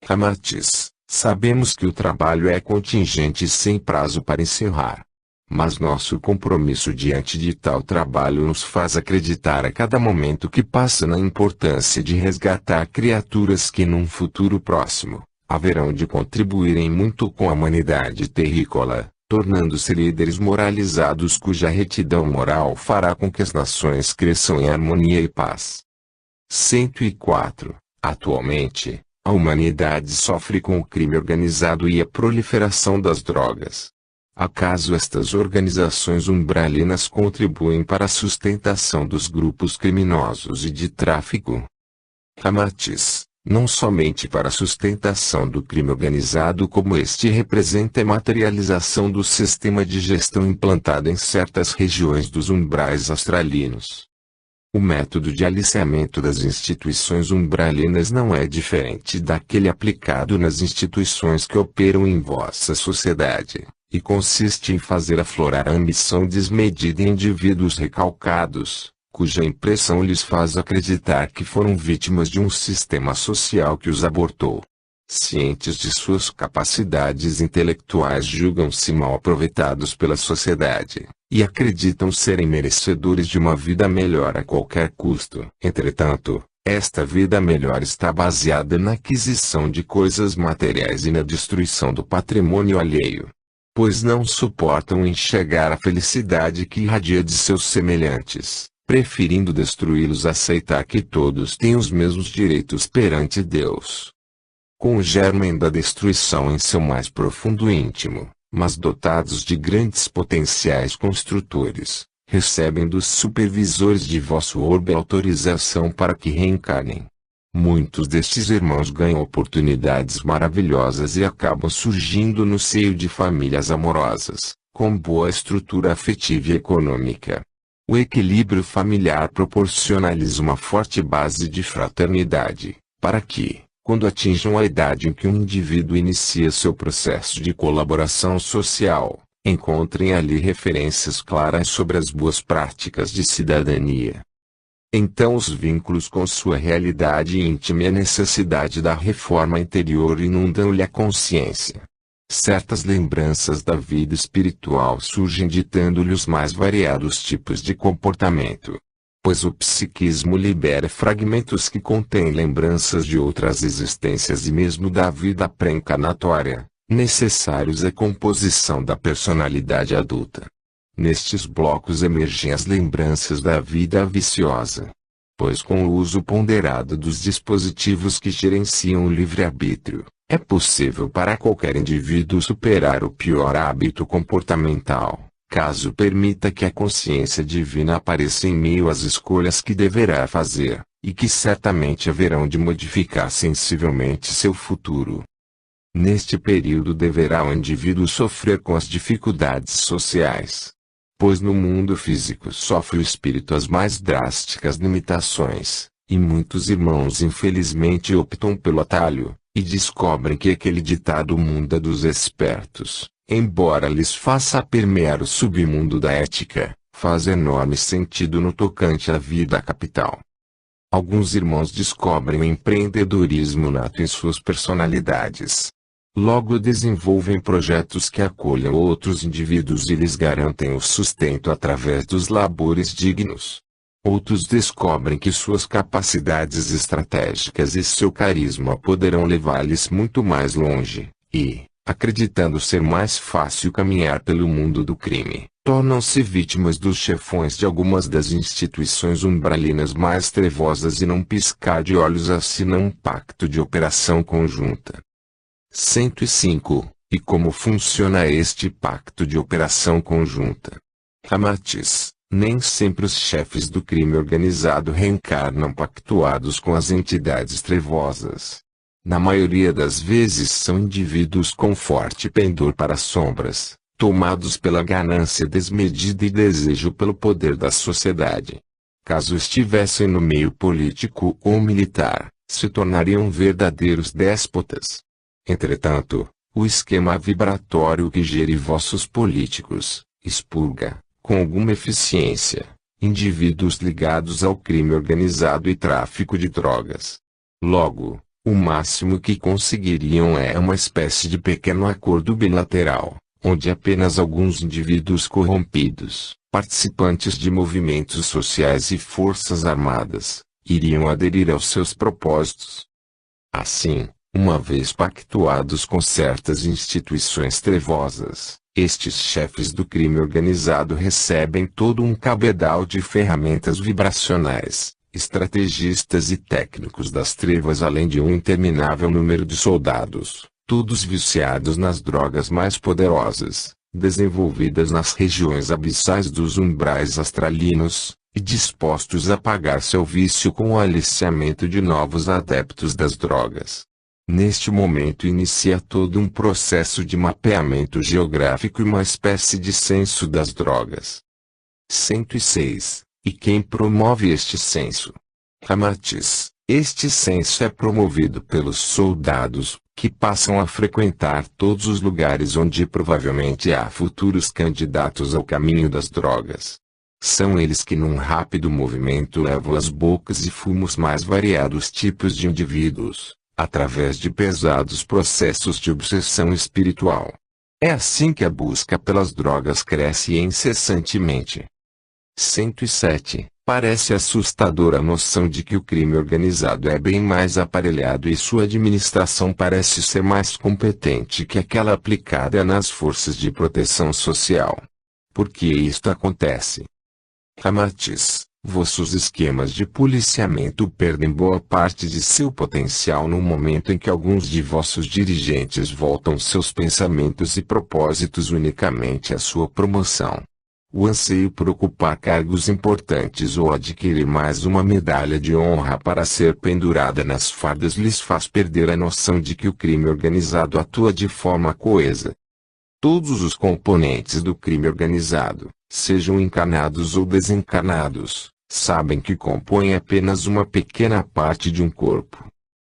Ramatiz, sabemos que o trabalho é contingente e sem prazo para encerrar. Mas nosso compromisso diante de tal trabalho nos faz acreditar a cada momento que passa na importância de resgatar criaturas que num futuro próximo, haverão de contribuírem muito com a humanidade terrícola, tornando-se líderes moralizados cuja retidão moral fará com que as nações cresçam em harmonia e paz. 104. Atualmente, a humanidade sofre com o crime organizado e a proliferação das drogas. Acaso estas organizações umbralinas contribuem para a sustentação dos grupos criminosos e de tráfico? Ramatiz, não somente para a sustentação do crime organizado, como este representa a materialização do sistema de gestão implantado em certas regiões dos umbrais australinos. O método de aliciamento das instituições umbralinas não é diferente daquele aplicado nas instituições que operam em vossa sociedade, e consiste em fazer aflorar a ambição desmedida em indivíduos recalcados, cuja impressão lhes faz acreditar que foram vítimas de um sistema social que os abortou. Cientes de suas capacidades intelectuais, julgam-se mal aproveitados pela sociedade, e acreditam serem merecedores de uma vida melhor a qualquer custo. Entretanto, esta vida melhor está baseada na aquisição de coisas materiais e na destruição do patrimônio alheio, pois não suportam enxergar a felicidade que irradia de seus semelhantes, preferindo destruí-los a aceitar que todos têm os mesmos direitos perante Deus. Com o germen da destruição em seu mais profundo íntimo, mas dotados de grandes potenciais construtores, recebem dos supervisores de vosso orbe autorização para que reencarnem. Muitos destes irmãos ganham oportunidades maravilhosas e acabam surgindo no seio de famílias amorosas, com boa estrutura afetiva e econômica. O equilíbrio familiar proporciona-lhes uma forte base de fraternidade, para que, quando atinjam a idade em que um indivíduo inicia seu processo de colaboração social, encontrem ali referências claras sobre as boas práticas de cidadania. Então os vínculos com sua realidade íntima e a necessidade da reforma interior inundam-lhe a consciência. Certas lembranças da vida espiritual surgem ditando-lhe os mais variados tipos de comportamento, pois o psiquismo libera fragmentos que contêm lembranças de outras existências e mesmo da vida pré-encarnatória, necessários à composição da personalidade adulta. Nestes blocos emergem as lembranças da vida viciosa, pois com o uso ponderado dos dispositivos que gerenciam o livre-arbítrio, é possível para qualquer indivíduo superar o pior hábito comportamental, caso permita que a consciência divina apareça em meio às escolhas que deverá fazer, e que certamente haverão de modificar sensivelmente seu futuro. Neste período deverá o indivíduo sofrer com as dificuldades sociais, pois no mundo físico sofre o espírito as mais drásticas limitações, e muitos irmãos infelizmente optam pelo atalho, e descobrem que aquele ditado mundo é dos espertos, embora lhes faça permear o submundo da ética, faz enorme sentido no tocante à vida capital. Alguns irmãos descobrem o empreendedorismo nato em suas personalidades. Logo desenvolvem projetos que acolham outros indivíduos e lhes garantem o sustento através dos labores dignos. Outros descobrem que suas capacidades estratégicas e seu carisma poderão levar-lhes muito mais longe, e, acreditando ser mais fácil caminhar pelo mundo do crime, tornam-se vítimas dos chefões de algumas das instituições umbralinas mais trevosas e num piscar de olhos assinam um pacto de operação conjunta. 105. E como funciona este pacto de operação conjunta? Ramatiz. Nem sempre os chefes do crime organizado reencarnam pactuados com as entidades trevosas. Na maioria das vezes são indivíduos com forte pendor para as sombras, tomados pela ganância desmedida e desejo pelo poder da sociedade. Caso estivessem no meio político ou militar, se tornariam verdadeiros déspotas. Entretanto, o esquema vibratório que gere vossos políticos, expurga, com alguma eficiência, indivíduos ligados ao crime organizado e tráfico de drogas. Logo, o máximo que conseguiriam é uma espécie de pequeno acordo bilateral, onde apenas alguns indivíduos corrompidos, participantes de movimentos sociais e forças armadas, iriam aderir aos seus propósitos. Assim, uma vez pactuados com certas instituições trevosas, estes chefes do crime organizado recebem todo um cabedal de ferramentas vibracionais, estrategistas e técnicos das trevas, além de um interminável número de soldados, todos viciados nas drogas mais poderosas, desenvolvidas nas regiões abissais dos umbrais astralinos, e dispostos a pagar seu vício com o aliciamento de novos adeptos das drogas. Neste momento inicia todo um processo de mapeamento geográfico e uma espécie de censo das drogas. 106. E quem promove este censo? Ramatiz. Este censo é promovido pelos soldados, que passam a frequentar todos os lugares onde provavelmente há futuros candidatos ao caminho das drogas. São eles que num rápido movimento levam às bocas e fumos mais variados tipos de indivíduos, através de pesados processos de obsessão espiritual. É assim que a busca pelas drogas cresce incessantemente. 107. Parece assustadora a noção de que o crime organizado é bem mais aparelhado e sua administração parece ser mais competente que aquela aplicada nas forças de proteção social. Por que isto acontece? Ramatiz. Vossos esquemas de policiamento perdem boa parte de seu potencial no momento em que alguns de vossos dirigentes voltam seus pensamentos e propósitos unicamente à sua promoção. O anseio por ocupar cargos importantes ou adquirir mais uma medalha de honra para ser pendurada nas fardas lhes faz perder a noção de que o crime organizado atua de forma coesa. Todos os componentes do crime organizado, sejam encarnados ou desencarnados, sabem que compõem apenas uma pequena parte de um corpo.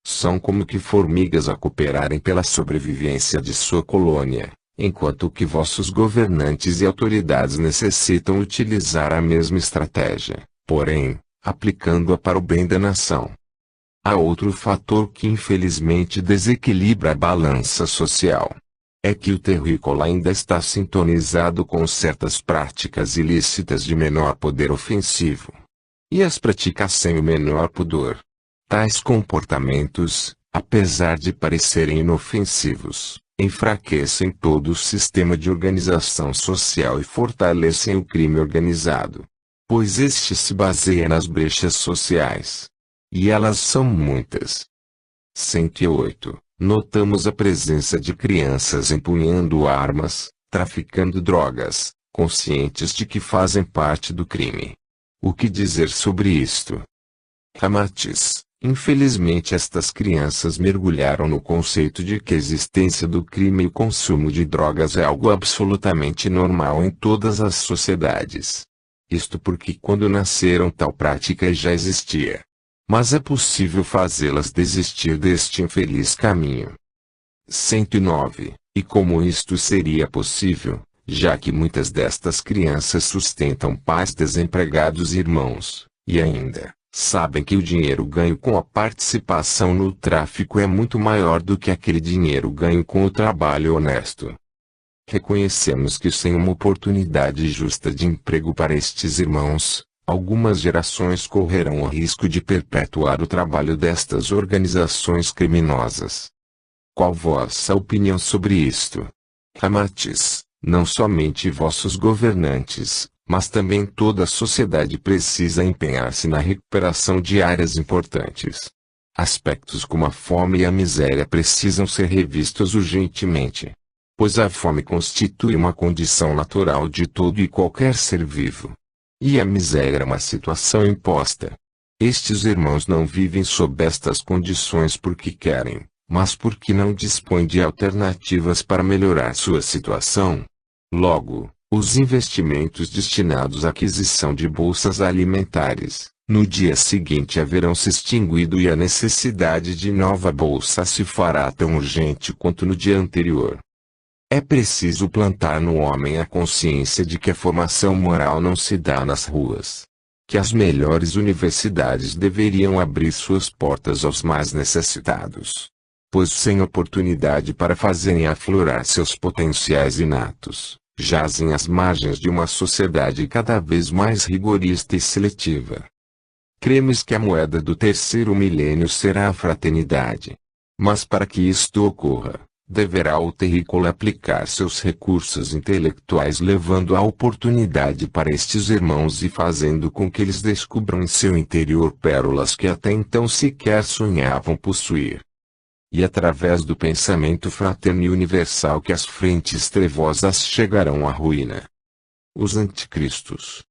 São como que formigas a cooperarem pela sobrevivência de sua colônia, enquanto que vossos governantes e autoridades necessitam utilizar a mesma estratégia, porém, aplicando-a para o bem da nação. Há outro fator que infelizmente desequilibra a balança social. É que o terrícola ainda está sintonizado com certas práticas ilícitas de menor poder ofensivo. E as pratica sem o menor pudor. Tais comportamentos, apesar de parecerem inofensivos, enfraquecem todo o sistema de organização social e fortalecem o crime organizado. Pois este se baseia nas brechas sociais. E elas são muitas. 108. Notamos a presença de crianças empunhando armas, traficando drogas, conscientes de que fazem parte do crime. O que dizer sobre isto? Ramatiz. Infelizmente estas crianças mergulharam no conceito de que a existência do crime e o consumo de drogas é algo absolutamente normal em todas as sociedades. Isto porque quando nasceram tal prática já existia. Mas é possível fazê-las desistir deste infeliz caminho. 109. E como isto seria possível, já que muitas destas crianças sustentam pais desempregados e irmãos, e ainda, sabem que o dinheiro ganho com a participação no tráfico é muito maior do que aquele dinheiro ganho com o trabalho honesto. Reconhecemos que sem uma oportunidade justa de emprego para estes irmãos, algumas gerações correrão o risco de perpetuar o trabalho destas organizações criminosas. Qual vossa opinião sobre isto? Ramatiz, não somente vossos governantes, mas também toda a sociedade precisa empenhar-se na recuperação de áreas importantes. Aspectos como a fome e a miséria precisam ser revistos urgentemente. Pois a fome constitui uma condição natural de todo e qualquer ser vivo. E a miséria é uma situação imposta. Estes irmãos não vivem sob estas condições porque querem, mas porque não dispõem de alternativas para melhorar sua situação. Logo, os investimentos destinados à aquisição de bolsas alimentares, no dia seguinte haverão se extinguido e a necessidade de nova bolsa se fará tão urgente quanto no dia anterior. É preciso plantar no homem a consciência de que a formação moral não se dá nas ruas. Que as melhores universidades deveriam abrir suas portas aos mais necessitados. Pois sem oportunidade para fazerem aflorar seus potenciais inatos, jazem às margens de uma sociedade cada vez mais rigorista e seletiva. Cremos que a moeda do terceiro milênio será a fraternidade. Mas para que isto ocorra, deverá o terrícola aplicar seus recursos intelectuais levando a oportunidade para estes irmãos e fazendo com que eles descubram em seu interior pérolas que até então sequer sonhavam possuir. E através do pensamento fraterno e universal que as frentes trevosas chegarão à ruína. Os anticristos.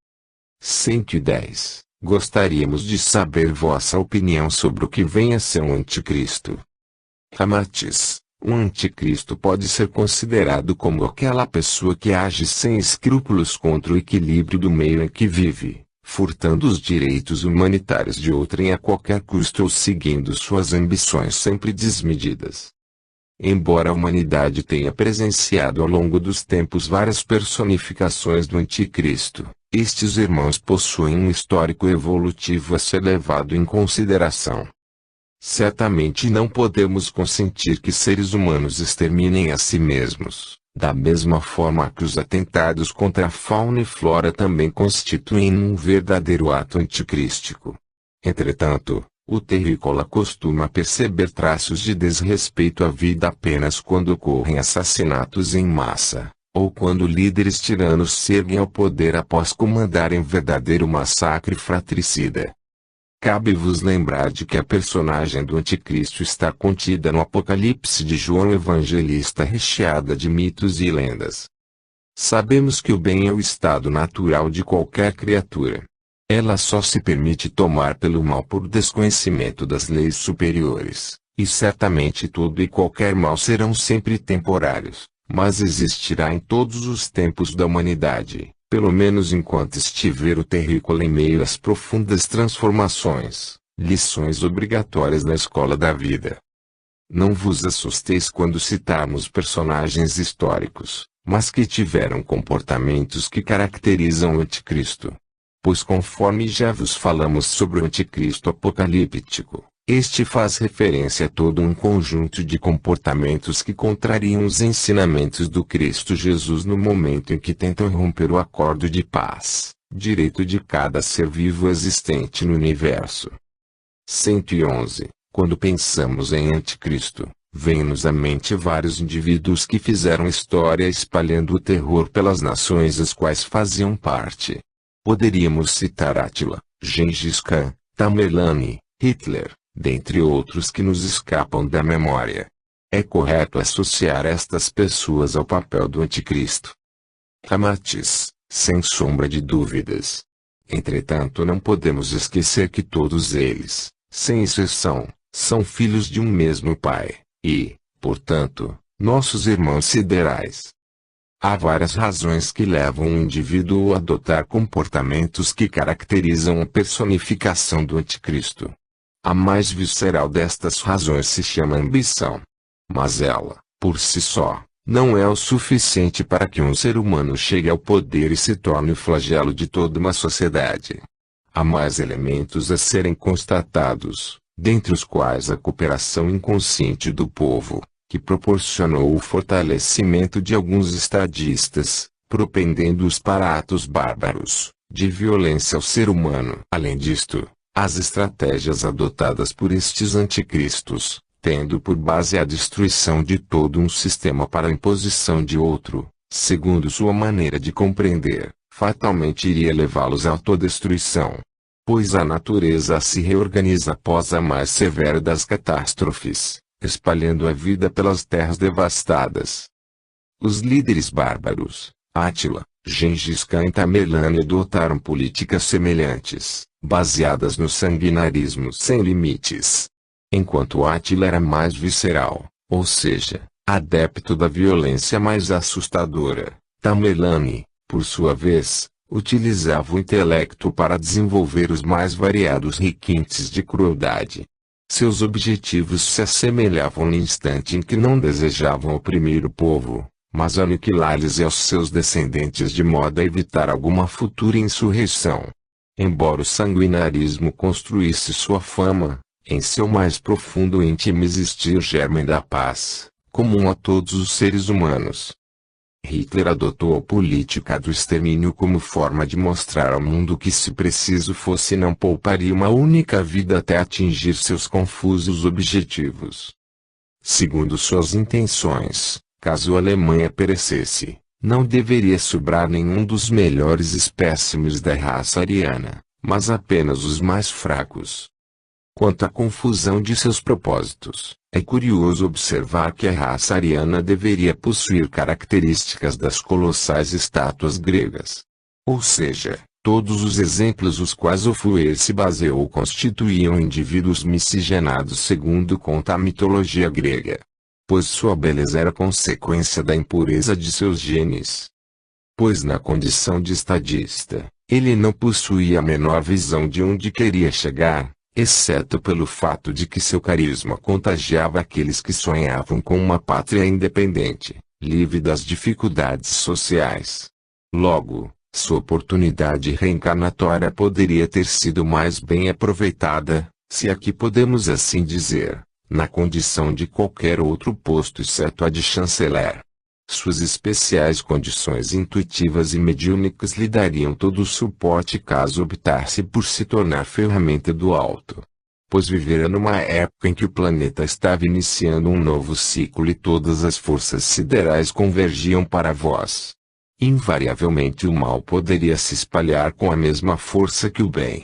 110. Gostaríamos de saber vossa opinião sobre o que vem a ser um anticristo. Ramatiz. Um anticristo pode ser considerado como aquela pessoa que age sem escrúpulos contra o equilíbrio do meio em que vive, furtando os direitos humanitários de outrem a qualquer custo ou seguindo suas ambições sempre desmedidas. Embora a humanidade tenha presenciado ao longo dos tempos várias personificações do anticristo, estes irmãos possuem um histórico evolutivo a ser levado em consideração. Certamente não podemos consentir que seres humanos exterminem a si mesmos, da mesma forma que os atentados contra a fauna e flora também constituem um verdadeiro ato anticrístico. Entretanto, o terrícola costuma perceber traços de desrespeito à vida apenas quando ocorrem assassinatos em massa, ou quando líderes tiranos se erguem ao poder após comandarem verdadeiro massacre fratricida. Cabe-vos lembrar de que a personagem do anticristo está contida no Apocalipse de João Evangelista recheada de mitos e lendas. Sabemos que o bem é o estado natural de qualquer criatura. Ela só se permite tomar pelo mal por desconhecimento das leis superiores, e certamente todo e qualquer mal serão sempre temporários, mas existirá em todos os tempos da humanidade. Pelo menos enquanto estiver o terrícola em meio às profundas transformações, lições obrigatórias na escola da vida. Não vos assusteis quando citarmos personagens históricos, mas que tiveram comportamentos que caracterizam o anticristo. Pois conforme já vos falamos sobre o anticristo apocalíptico, este faz referência a todo um conjunto de comportamentos que contrariam os ensinamentos do Cristo Jesus no momento em que tentam romper o acordo de paz, direito de cada ser vivo existente no universo. 111. Quando pensamos em anticristo, vêm-nos à mente vários indivíduos que fizeram história espalhando o terror pelas nações as quais faziam parte. Poderíamos citar Átila, Gengis Khan, Tamerlane, Hitler, dentre outros que nos escapam da memória. É correto associar estas pessoas ao papel do anticristo. Ramatiz, sem sombra de dúvidas. Entretanto, não podemos esquecer que todos eles, sem exceção, são filhos de um mesmo pai, e, portanto, nossos irmãos siderais. Há várias razões que levam um indivíduo a adotar comportamentos que caracterizam a personificação do anticristo. A mais visceral destas razões se chama ambição. Mas ela, por si só, não é o suficiente para que um ser humano chegue ao poder e se torne o flagelo de toda uma sociedade. Há mais elementos a serem constatados, dentre os quais a cooperação inconsciente do povo, que proporcionou o fortalecimento de alguns estadistas, propendendo-os para atos bárbaros, de violência ao ser humano. Além disto, as estratégias adotadas por estes anticristos, tendo por base a destruição de todo um sistema para a imposição de outro, segundo sua maneira de compreender, fatalmente iria levá-los à autodestruição. Pois a natureza se reorganiza após a mais severa das catástrofes, espalhando a vida pelas terras devastadas. Os líderes bárbaros, Átila, Gengis Khan e Tamerlane adotaram políticas semelhantes, baseadas no sanguinarismo sem limites. Enquanto Átila era mais visceral, ou seja, adepto da violência mais assustadora, Tamerlane, por sua vez, utilizava o intelecto para desenvolver os mais variados requintes de crueldade. Seus objetivos se assemelhavam no instante em que não desejavam oprimir o povo, mas aniquilar-lhes e aos seus descendentes de modo a evitar alguma futura insurreição. Embora o sanguinarismo construísse sua fama, em seu mais profundo e íntimo existia o germe da paz, comum a todos os seres humanos. Hitler adotou a política do extermínio como forma de mostrar ao mundo que, se preciso fosse, não pouparia uma única vida até atingir seus confusos objetivos. Segundo suas intenções, caso a Alemanha perecesse, não deveria sobrar nenhum dos melhores espécimes da raça ariana, mas apenas os mais fracos. Quanto à confusão de seus propósitos, é curioso observar que a raça ariana deveria possuir características das colossais estátuas gregas. Ou seja, todos os exemplos os quais o Führer se baseou constituíam indivíduos miscigenados segundo conta a mitologia grega. Pois sua beleza era consequência da impureza de seus genes. Pois na condição de estadista, ele não possuía a menor visão de onde queria chegar, exceto pelo fato de que seu carisma contagiava aqueles que sonhavam com uma pátria independente, livre das dificuldades sociais. Logo, sua oportunidade reencarnatória poderia ter sido mais bem aproveitada, se aqui podemos assim dizer, na condição de qualquer outro posto exceto a de chanceler. Suas especiais condições intuitivas e mediúnicas lhe dariam todo o suporte caso optasse por se tornar ferramenta do alto. Pois vivera numa época em que o planeta estava iniciando um novo ciclo e todas as forças siderais convergiam para a voz. Invariavelmente o mal poderia se espalhar com a mesma força que o bem.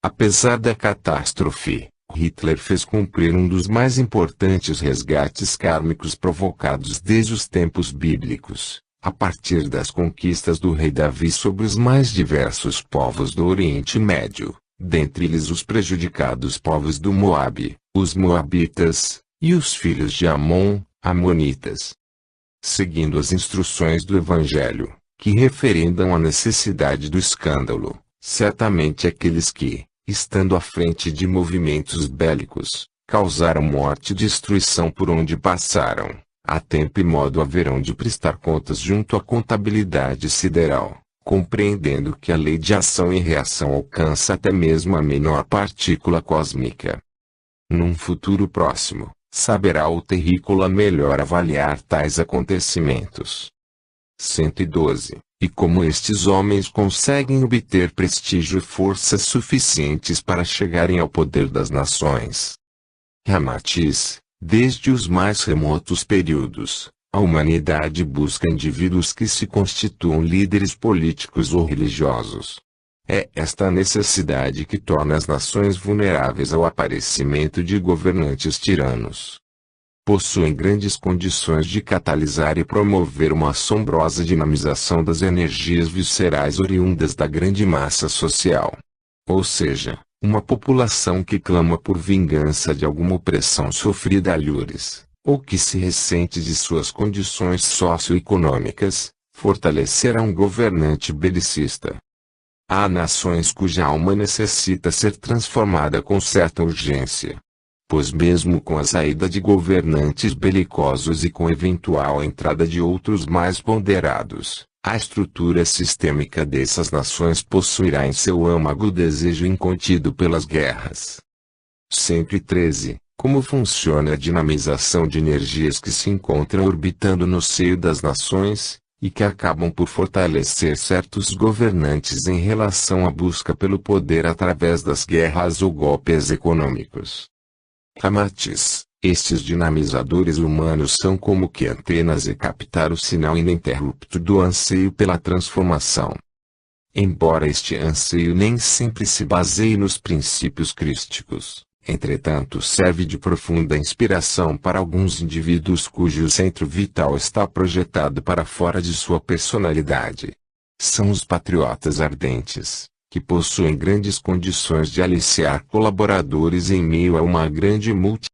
Apesar da catástrofe, Hitler fez cumprir um dos mais importantes resgates kármicos provocados desde os tempos bíblicos, a partir das conquistas do rei Davi sobre os mais diversos povos do Oriente Médio, dentre eles os prejudicados povos do Moabe, os Moabitas, e os filhos de Amon, Amonitas. Seguindo as instruções do Evangelho, que referendam a necessidade do escândalo, certamente aqueles que, estando à frente de movimentos bélicos, causaram morte e destruição por onde passaram, a tempo e modo haverão de prestar contas junto à contabilidade sideral, compreendendo que a lei de ação e reação alcança até mesmo a menor partícula cósmica. Num futuro próximo, saberá o terrícola melhor avaliar tais acontecimentos. 112. E como estes homens conseguem obter prestígio e forças suficientes para chegarem ao poder das nações? Ramatiz, desde os mais remotos períodos, a humanidade busca indivíduos que se constituam líderes políticos ou religiosos. É esta a necessidade que torna as nações vulneráveis ao aparecimento de governantes tiranos. Possuem grandes condições de catalisar e promover uma assombrosa dinamização das energias viscerais oriundas da grande massa social. Ou seja, uma população que clama por vingança de alguma opressão sofrida alhures, ou que se ressente de suas condições socioeconômicas, fortalecerá um governante belicista. Há nações cuja alma necessita ser transformada com certa urgência. Pois mesmo com a saída de governantes belicosos e com eventual entrada de outros mais ponderados, a estrutura sistêmica dessas nações possuirá em seu âmago o desejo incontido pelas guerras. 113. Como funciona a dinamização de energias que se encontram orbitando no seio das nações, e que acabam por fortalecer certos governantes em relação à busca pelo poder através das guerras ou golpes econômicos. Ramatiz, Estes dinamizadores humanos são como que antenas e captar o sinal ininterrupto do anseio pela transformação. Embora este anseio nem sempre se baseie nos princípios crísticos, entretanto serve de profunda inspiração para alguns indivíduos cujo centro vital está projetado para fora de sua personalidade. São os patriotas ardentes, que possuem grandes condições de aliciar colaboradores em meio a uma grande multidão